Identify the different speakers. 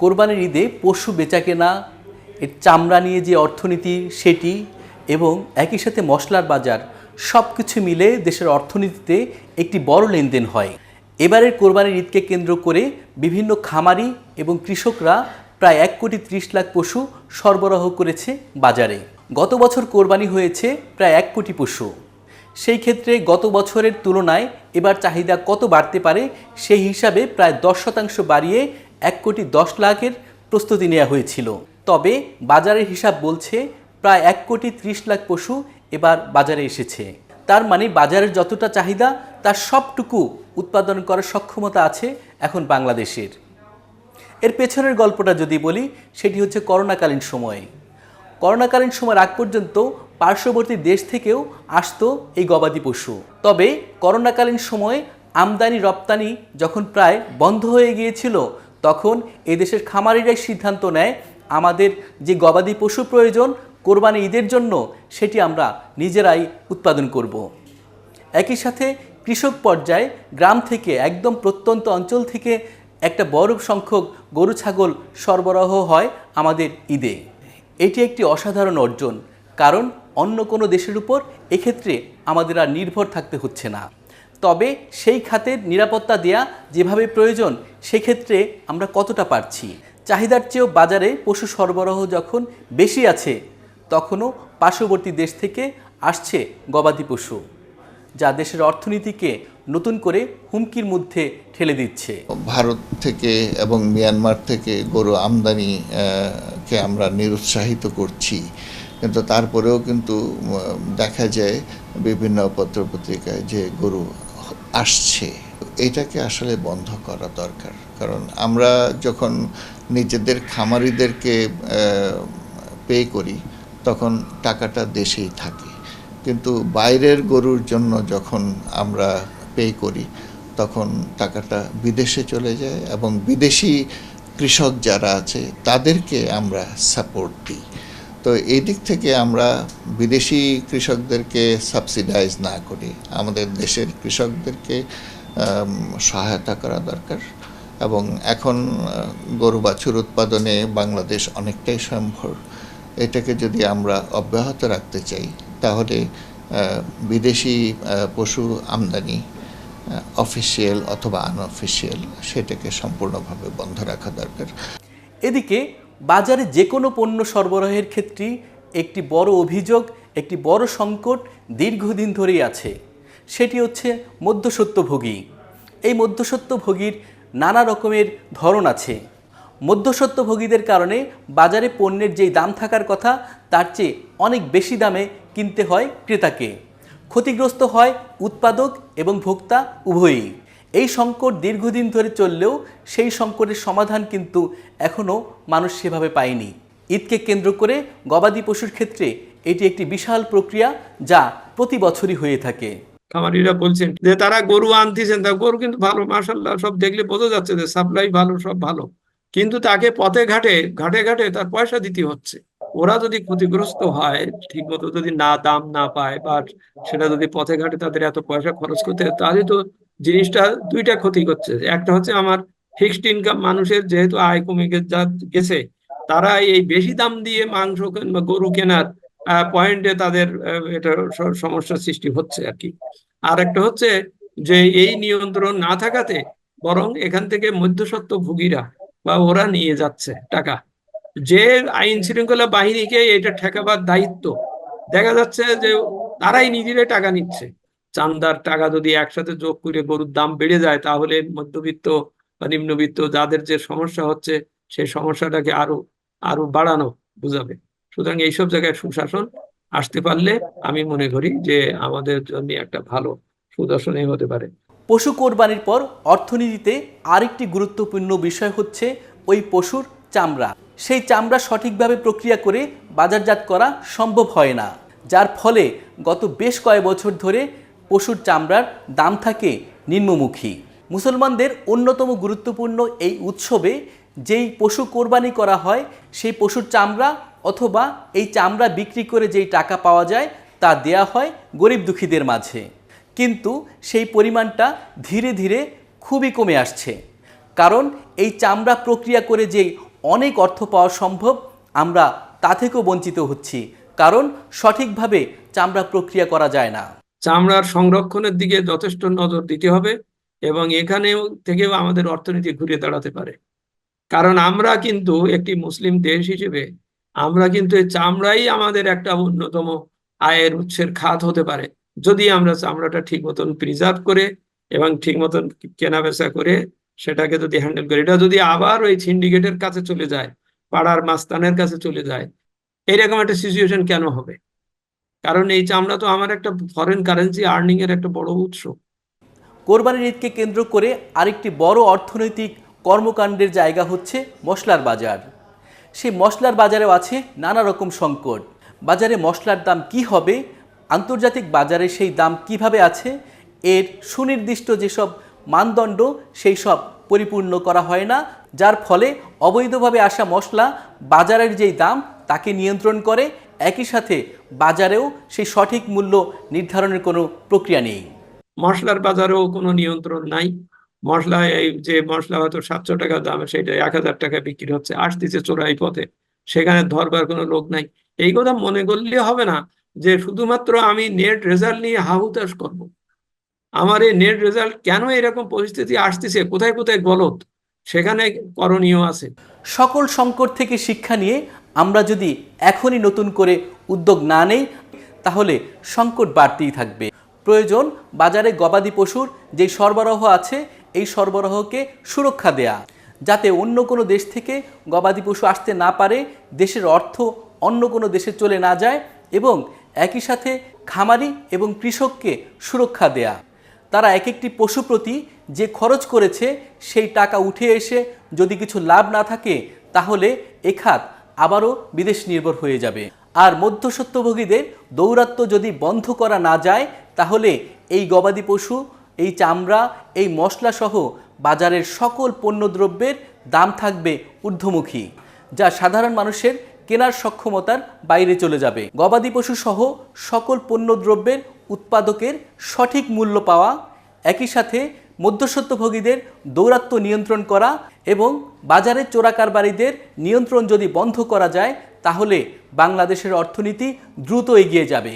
Speaker 1: কোরবানির ঈদে পশু বেচাকেনা, এর চামড়া নিয়ে যে অর্থনীতি সেটি এবং একই সাথে মশলার বাজার সব কিছু মিলে দেশের অর্থনীতিতে একটি বড় লেনদেন হয়। এবারের কোরবানির ঈদকে কেন্দ্র করে বিভিন্ন খামারি এবং কৃষকরা প্রায় 1,30,00,000 পশু সরবরাহ করেছে বাজারে। গত বছর কোরবানি হয়েছে প্রায় 1 কোটি পশু। সেই ক্ষেত্রে গত বছরের তুলনায় এবার চাহিদা কত বাড়তে পারে সেই হিসাবে প্রায় 10% বাড়িয়ে 1,10,00,000-এর প্রস্তুতি নেওয়া হয়েছিল। তবে বাজারের হিসাব বলছে প্রায় 1,30,00,000 পশু এবার বাজারে এসেছে। তার মানে বাজারের যতটা চাহিদা তার সবটুকু উৎপাদন করার সক্ষমতা আছে এখন বাংলাদেশের। এর পেছনের গল্পটা যদি বলি, সেটি হচ্ছে করোনাকালীন সময়ে। করোনাকালীন সময়ের আগ পর্যন্ত পার্শ্ববর্তী দেশ থেকেও আসতো এই গবাদি পশু। তবে করোনাকালীন সময়ে আমদানি রপ্তানি যখন প্রায় বন্ধ হয়ে গিয়েছিল, তখন এদেশের খামারিরাই সিদ্ধান্ত নেয় আমাদের যে গবাদি পশু প্রয়োজন কোরবানি ঈদের জন্য সেটি আমরা নিজেরাই উৎপাদন করব। একই সাথে কৃষক পর্যায়ে গ্রাম থেকে একদম প্রত্যন্ত অঞ্চল থেকে একটা বড় সংখ্যক গরু ছাগল সরবরাহ হয় আমাদের ঈদে। এটি একটি অসাধারণ অর্জন, কারণ অন্য কোনো দেশের উপর এক্ষেত্রে আমাদের আর নির্ভর থাকতে হচ্ছে না। তবে সেই খাতের নিরাপত্তা দেয়া যেভাবে প্রয়োজন সেক্ষেত্রে আমরা কতটা পারছি? চাহিদার চেয়েও বাজারে পশু সরবরাহ যখন বেশি আছে, তখনও পার্শ্ববর্তী দেশ থেকে আসছে গবাদি পশু, যা দেশের অর্থনীতিকে নতুন করে হুমকির মধ্যে ঠেলে দিচ্ছে।
Speaker 2: ভারত থেকে এবং মিয়ানমার থেকে গরু আমদানি কে আমরা নিরুৎসাহিত করছি, কিন্তু তারপরেও কিন্তু দেখা যায় বিভিন্ন পত্রপত্রিকায় যে গরু আসছে। এটাকে আসলে বন্ধ করা দরকার, কারণ আমরা যখন নিজেদের খামারিদেরকে পে করি তখন টাকাটা দেশেই থাকে, কিন্তু বাইরের গরুর জন্য যখন আমরা পে করি তখন টাকাটা বিদেশে চলে যায় এবং বিদেশি কৃষক যারা আছে তাদেরকে আমরা সাপোর্ট দিই। তো এই দিক থেকে আমরা বিদেশি কৃষকদেরকে সাবসিডাইজ না করি, আমাদের দেশের কৃষকদেরকে সহায়তা করা দরকার। এবং এখন গরু বাছুর উৎপাদনে বাংলাদেশ অনেকটাই স্বয়ংভর। এটাকে যদি আমরা অব্যাহত রাখতে চাই তাহলে বিদেশি পশু আমদানি, অফিসিয়াল অথবা আনঅফিসিয়াল, সেটাকে সম্পূর্ণভাবে বন্ধ রাখা দরকার।
Speaker 1: এদিকে বাজারে যে কোনো পণ্য সরবরাহের ক্ষেত্রে একটি বড় অভিযোগ, একটি বড় সংকট দীর্ঘদিন ধরেই আছে, সেটি হচ্ছে মধ্যস্বত্বভোগী। এই মধ্যস্বত্বভোগীর নানা রকমের ধরন আছে। মধ্যস্বত্বভোগীদের কারণে বাজারে পণ্যের যেই দাম থাকার কথা তার চেয়ে অনেক বেশি দামে কিনতে হয় ক্রেতাকে। ক্ষতিগ্রস্ত হয় উৎপাদক এবং ভোক্তা উভয়ই। এই সংকট দীর্ঘদিন ধরে চললেও সেই সংকটের সমাধান কিন্তু এখনও মানুষ সেভাবে পায়নি। ঈদকে কেন্দ্র করে গবাদি পশুর ক্ষেত্রে এটি একটি বিশাল প্রক্রিয়া যা প্রতি বছরই হয়ে থাকে।
Speaker 3: খামারিরা বলছেন যে তারা গরু আনতেছেন, তা গরু কিন্তু ভালো, মাশাআল্লাহ, সব দেখলে বোঝা যাচ্ছে যে সাপ্লাই ভালো, সব ভালো, কিন্তু তাকে পথে ঘাটে ঘাটে ঘাটে তার পয়সা দিতে হচ্ছে। ওরা যদি ক্ষতিগ্রস্ত হয়, ঠিক মতো যদি দাম না পায়, বা সেটা যদি পথে ঘাটে তাদের এত পয়সা খরচ করতে হয়, তাহলে তো জিনিসটা দুইটা ক্ষতি করছে। একটা হচ্ছে আমার ফিক্সড ইনকাম মানুষের যেহেতু আয় কমে গেছে, তারা এই বেশি দাম দিয়ে মাংস বা গরু কেনার পয়েন্টে তাদের এটা সমস্যার সৃষ্টি হচ্ছে আর কি। আর একটা হচ্ছে যে এই নিয়ন্ত্রণ না থাকাতে বরং এখান থেকে মধ্যস্বত্বভোগীরা বা ওরা নিয়ে যাচ্ছে টাকা। যে আইন শৃঙ্খলা বাহিনীকে এটা ঠেকাবার দায়িত্ব, দেখা যাচ্ছে যে তারাই নিজেরাই টাকা নিচ্ছে। চাঁদার টাকা যদি একসাথে যোগ করে গরুর দাম বেড়ে যায়, তাহলে মধ্যবিত্ত বা নিম্নবিত্ত যাদের যে সমস্যা হচ্ছে সেই সমস্যাটাকে আরো আরো বাড়ানো বুঝাবে। সুতরাং এইসব জায়গায় সুশাসন আসতে পারলে আমি মনে করি যে আমাদের জন্য একটা ভালো সুদর্শনই হতে পারে।
Speaker 1: পশু কোরবানির পর অর্থনীতিতে আরেকটি গুরুত্বপূর্ণ বিষয় হচ্ছে ওই পশুর চামড়া। সেই চামড়া সঠিকভাবে প্রক্রিয়া করে বাজারজাত করা সম্ভব হয় না, যার ফলে গত বেশ কয়েক বছর ধরে পশুর চামড়ার দাম থাকে নিম্নমুখী। মুসলমানদের অন্যতম গুরুত্বপূর্ণ এই উৎসবে যেই পশু কোরবানি করা হয় সেই পশুর চামড়া অথবা এই চামড়া বিক্রি করে যেই টাকা পাওয়া যায় তা দেয়া হয় গরিব দুঃখীদের মাঝে। কিন্তু সেই পরিমাণটা ধীরে ধীরে খুবই কমে আসছে, কারণ এই চামড়া প্রক্রিয়া করে যেই অনেক অর্থ পাওয়া সম্ভব, আমরা তা থেকেও বঞ্চিত হচ্ছি, কারণ সঠিকভাবে চামড়া প্রক্রিয়া করা যায় না।
Speaker 3: চামড়ার সংরক্ষণের দিকে যথেষ্ট নজর দিতে হবে এবং এখানেও থেকেও আমাদের অর্থনীতি ঘুরে দাঁড়াতে পারে। কারণ আমরা কিন্তু একটি মুসলিম দেশ হিসেবে আমরা কিন্তু এই চামড়াই আমাদের একটা অন্যতম আয়ের উৎসের খাত হতে পারে, যদি আমরা চামড়াটা ঠিক মতন প্রিজার্ভ করে এবং ঠিক মতন কেনা বেচা করে সেটাকে যদি হ্যান্ডেল করে। এটা যদি আবার ওই সিন্ডিকেটের কাছে চলে যায়, পাড়ার মাস্তানের কাছে চলে যায়, এরকম একটা সিচুয়েশন কেন হবে? কারণ এই চামড়া তো আমার একটা ফরেন কারেন্সি আর্নিং এর একটা বড় উৎস।
Speaker 1: কোরবানির ঈদকে কেন্দ্র করে আরেকটি বড় অর্থনৈতিক কর্মকাণ্ডের জায়গা হচ্ছে মশলার বাজার। সেই মশলার বাজারেও আছে নানা রকম সংকট। বাজারে মশলার দাম কি হবে, আন্তর্জাতিক বাজারে সেই দাম কিভাবে আছে, এর সুনির্দিষ্ট যেসব মানদণ্ড সেই সব পরিপূর্ণ করা হয় না, যার ফলে অবৈধভাবে আসা মশলা বাজারের যেই দাম তাকে নিয়ন্ত্রণ করে, একই সাথে বাজারেও সেই সঠিক মূল্য নির্ধারণের কোনো প্রক্রিয়া নেই।
Speaker 3: মশলার বাজারেও কোনো নিয়ন্ত্রণ নাই। মশলা, এই যে মশলা হয়তো 700 টাকা দাম, সেটা 1000 টাকায় বিক্রি হচ্ছে, আসতেছে চোরাই পথে, সেখানে ধরবার কোনো লোক নাই। এই কথা মনে করলে হবে না যে শুধুমাত্র আমি নেট রেজাল্ট নিয়ে হাহুতাশ করব। আমার এই নেট রেজাল্ট কেন এরকম পরিস্থিতি আসতেছে, কোথায় কোথায় গলত, সেখানে করণীয় আছে।
Speaker 1: সকল সংকট থেকে শিক্ষা নিয়ে আমরা যদি এখনই নতুন করে উদ্যোগ না নেই, তাহলে সংকট বাড়তেই থাকবে। প্রয়োজন বাজারে গবাদি পশুর যে সরবরাহ আছে, এই সরবরাহকে সুরক্ষা দেয়া, যাতে অন্য কোনো দেশ থেকে গবাদি পশু আসতে না পারে, দেশের অর্থ অন্য কোনো দেশে চলে না যায়, এবং একই সাথে খামারি এবং কৃষককে সুরক্ষা দেয়া। তারা এক একটি পশু প্রতি যে খরচ করেছে সেই টাকা উঠে এসে যদি কিছু লাভ না থাকে, তাহলে এ খাত আবারও বিদেশ নির্ভর হয়ে যাবে। আর মধ্যস্বত্বভোগীদের দৌরাত্ম্য যদি বন্ধ করা না যায়, তাহলে এই গবাদি পশু, এই চামড়া, এই মশলা সহ বাজারের সকল পণ্যদ্রব্যের দাম থাকবে ঊর্ধ্বমুখী, যা সাধারণ মানুষের কেনার সক্ষমতার বাইরে চলে যাবে। গবাদি পশু সহ সকল পণ্যদ্রব্যের উৎপাদকের সঠিক মূল্য পাওয়া, একই সাথে মধ্যস্বত্বভোগীদের দৌরাত্ম্য নিয়ন্ত্রণ করা এবং বাজারের চোরাকারবারিদের নিয়ন্ত্রণ যদি বন্ধ করা যায়, তাহলে বাংলাদেশের অর্থনীতি দ্রুত এগিয়ে যাবে।